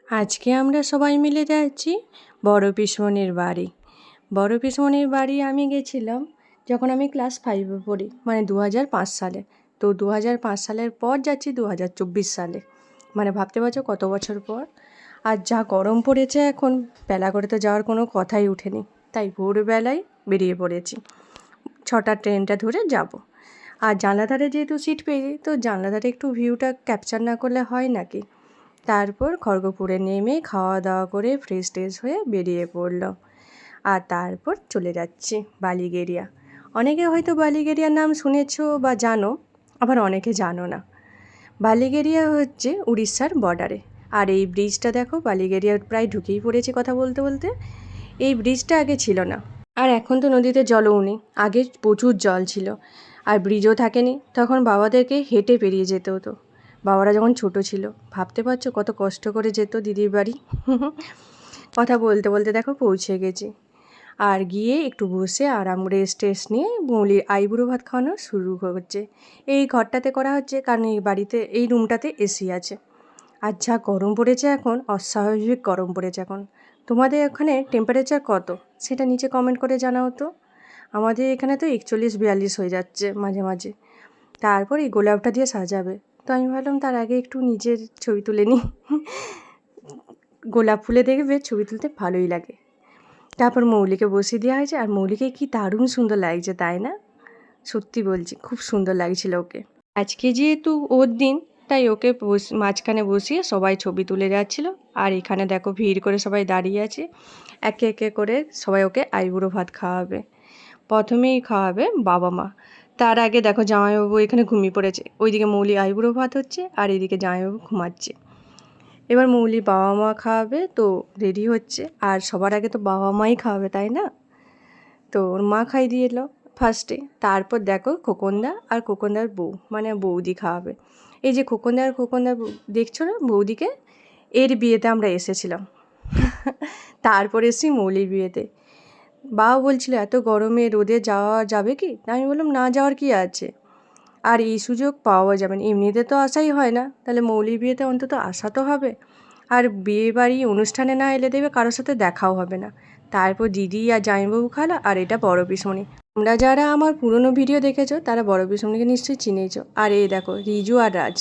আজকে আমরা সবাই মিলে যাচ্ছি বড় পিসমণির বাড়ি। বড় পিসমণির বাড়ি আমি গেছিলাম যখন আমি ক্লাস 5-এ পড়ি, মানে 2005 সালে। তো 2005 সালের পর যাচ্ছি 2024 সালে, মানে ভাবতে পারছো কত বছর পর। আর যা গরম পড়েছে এখন, বেলা করে তো যাওয়ার কোনো কথাই ওঠেনি, তাই ভোরবেলায় বেরিয়ে পড়েছি। 6টার ট্রেনটা ধরে যাব। আর জানলা ধারে যেহেতু সিট পেয়েছি, তো জানলা ধারে একটু ভিউটা ক্যাপচার না করলে হয় নাকি। তারপর খড়গপুরে নেমে খাওয়া দাওয়া করে ফ্রেশ ট্রেশ হয়ে বেরিয়ে পড়লাম। আর তারপর চলে যাচ্ছি বালিগেরিয়া। অনেকে হয়তো বালিগেরিয়ার নাম শুনেছো বা জানো, আবার অনেকে জানো না। বালিগেরিয়া হচ্ছে উড়িষ্যার বর্ডারে। আর এই ব্রিজটা দেখো, বালিগেরিয়ার প্রায় ঢুকেই পড়েছি কথা বলতে বলতে। এই ব্রিজটা আগে ছিল না, আর এখন তো নদীতে জলও নেই। আগে প্রচুর জল ছিল, আর ব্রিজও থাকেনি। তখন বাবাদেরকে হেঁটে পেরিয়ে যেতে হতো। বাবারা যখন ছোট ছিল, ভাবতে পারছো কত কষ্ট করে যেত দিদির বাড়ি। কথা বলতে বলতে দেখো পৌঁছে গেছি। আর গিয়ে একটু বসে আরাম রেস্ট টেস্ট নিয়ে মৌলির আইবুড়ো ভাত খাওয়ানো শুরু হচ্ছে। এই ঘরটাতে করা হচ্ছে, কারণ এই বাড়িতে, এই রুমটাতে এসি আছে। আর যা গরম পড়েছে এখন, অস্বাভাবিক গরম পড়েছে এখন। তোমাদের ওখানে টেম্পারেচার কত সেটা নিচে কমেন্ট করে জানাও তো। আমাদের এখানে তো 41-42 হয়ে যাচ্ছে মাঝে মাঝে। তারপর এই গোলাপটা দিয়ে সাজাবে, তো আমি ভাবলাম তার আগে একটু নিজের ছবি তুলে নিই। গোলাপ ফুলে দেখবে ছবি তুলতে ভালোই লাগে। তারপর মৌলিকে বসিয়ে দেওয়া হয়েছে, আর মৌলিকে কি দারুণ সুন্দর লাগছে, তাই না? সত্যি বলছি, খুব সুন্দর লাগছিল ওকে। আজকে যেহেতু ওর দিন, তাই ওকে মাঝখানে বসিয়ে সবাই ছবি তুলে যাচ্ছিল। আর এখানে দেখো ভিড় করে সবাই দাঁড়িয়ে আছে, একে একে করে সবাই ওকে আইবুড়ো ভাত খাওয়াবে। প্রথমেই খাওয়াবে বাবা মা, তার আগে দেখো জামাইবাবু এখানে ঘুমিয়ে পড়েছে। ওইদিকে মৌলি আইবুড়ো ভাত হচ্ছে, আর এইদিকে জামাইবাবু ঘুমাচ্ছে। এবার মৌলি বাবা মা খাওয়াবে, তো রেডি হচ্ছে। আর সবার আগে তো বাবা মাই খাওয়াবে, তাই না? তো ওর মা খাই দিয়ে এলো ফার্স্টে। তারপর দেখো খোকনদা আর খোকনদার বউ, মানে বৌদি খাওয়াবে। এই যে খোকনদা আর খোকনদার দেখছো না বৌদিকে, এর বিয়েতে আমরা এসেছিলাম। তারপর এসেছি মৌলির বিয়েতে। বাবা বলছিল এত গরমে রোদে যাওয়া যাবে কি? আমি বললাম না, যাওয়ার কি আছে, আর এই সুযোগ পাওয়া যাবে না, এমনিতে তো আসাই হয় না, তাহলে মৌলির বিয়েতে অন্তত আসা তো হবে। আর বিয়ে বাড়ি অনুষ্ঠানে না এলে দেবে কারোর সাথে দেখাও হবে না। তারপর দিদি আর জামাইবাবু খালো, আর এটা বড় পিসমণি। তোমরা যারা আমার পুরনো ভিডিও দেখেছো তারা বড় পিসমণিকে নিশ্চয়ই চিনেছো। আর এই দেখো রিজু আর রাজ।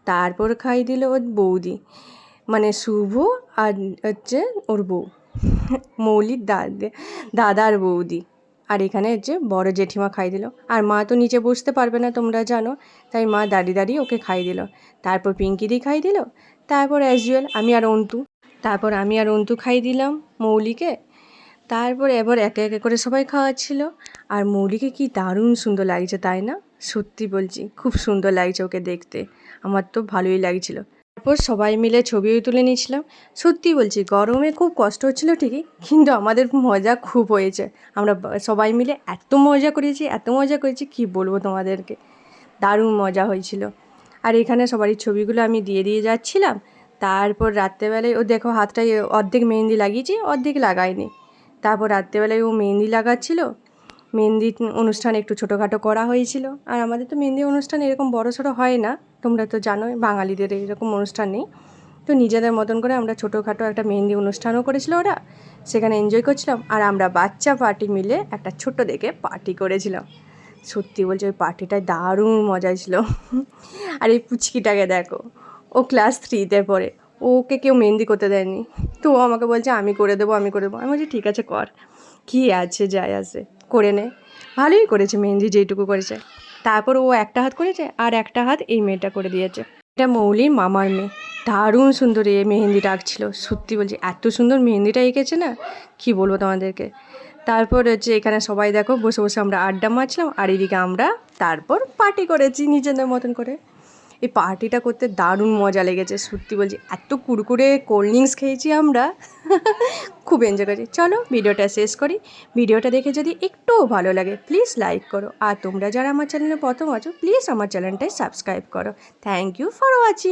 তারপর খাই দিল ওর বৌদি, মানে শুভ, আর হচ্ছে ওর বউ, মৌলির দাদার বৌদি। আর এখানে হচ্ছে বড় জেঠিমা খাই দিল। আর মা তো নিচে বসতে পারবে না, তোমরা জানো, তাই মা দাঁড়িয়ে দাঁড়িয়ে ওকে খাই দিল। তারপর পিঙ্কিদি খাই দিল। তারপর অ্যাজ ইউজুয়াল আমি আর অন্তু খাই দিলাম মৌলিকে। তারপর এবার একে একে করে সবাই খাওয়াচ্ছিল। আর মৌলিকে কি দারুণ সুন্দর লাগছে, তাই না? সত্যি বলছি, খুব সুন্দর লাগছে ওকে দেখতে। আমার তো ভালোই লাগছিল। তারপর সবাই মিলে ছবিও তুলে নিয়েছিলাম। সত্যি বলছি, গরমে খুব কষ্ট হচ্ছিলো ঠিকই, কিন্তু আমাদের মজা খুব হয়েছে। আমরা সবাই মিলে এত মজা করেছি কী বলবো তোমাদেরকে, দারুণ মজা হয়েছিল। আর এখানে সবারই ছবিগুলো আমি দিয়ে দিয়ে যাচ্ছিলাম। তারপর রাত্রেবেলায় ও দেখো হাতটায় অর্ধেক মেহেন্দি লাগিয়েছি, অর্ধেক লাগায়নি। তারপর রাত্রেবেলায় ও মেহেন্দি লাগাচ্ছিল। মেহেন্দি অনুষ্ঠান একটু ছোটোখাটো করা হয়েছিল। আর আমাদের তো মেহেন্দি অনুষ্ঠান এরকম বড়সড় হয় না, তোমরা তো জানোই বাঙালিদের এরকম অনুষ্ঠান নেই। তো নিজেদের মতন করে আমরা ছোটোখাটো একটা মেহেন্দি অনুষ্ঠানও করেছিল ওরা, সেখানে এনজয় করছিলাম। আর আমরা বাচ্চা পার্টি মিলে একটা ছোট্ট দেখে পার্টি করেছিলাম। সত্যি বলছি, ওই পার্টিটায় দারুণ মজা ছিল। আর এই পুচকিটাকে দেখো, ও ক্লাস 3-তে পড়ে, ওকে কেউ মেহেন্দি করতে দেয়নি, তো ও আমাকে বলছে আমি করে দেবো। আমি বলছি ঠিক আছে কর, কী আছে যায় আসে, করে নে। ভালোই করেছে মেহেন্দি যেইটুকু করেছে। তারপর ও একটা হাত করেছে, আর একটা হাত এই মেয়েটা করে দিয়েছে। এটা মৌলির মামার মেয়ে, দারুণ সুন্দর এ মেহেন্দিটা আঁকছিল। সত্যি বলছি, এত সুন্দর মেহেন্দিটা এঁকেছে না, কী বলবো তোমাদেরকে। তারপর হচ্ছে এখানে সবাই দেখো বসে বসে আমরা আড্ডা মারছিলাম, আর এদিকে আমরা তারপর পার্টি করেছি নিজেদের মতন করে। এই পার্টিটা করতে দারুণ মজা লেগেছে, সত্যি বলছি। এত কুরকুরে কোল্ড ড্রিঙ্কস খেয়েছি আমরা, খুব এনজয় করেছি। চলো ভিডিওটা শেষ করি। ভিডিওটা দেখে যদি একটুও ভালো লাগে প্লিজ লাইক করো, আর তোমরা যারা আমার চ্যানেলে প্রথম আছো প্লিজ আমার চ্যানেলটায় সাবস্ক্রাইব করো। Thank you for watching.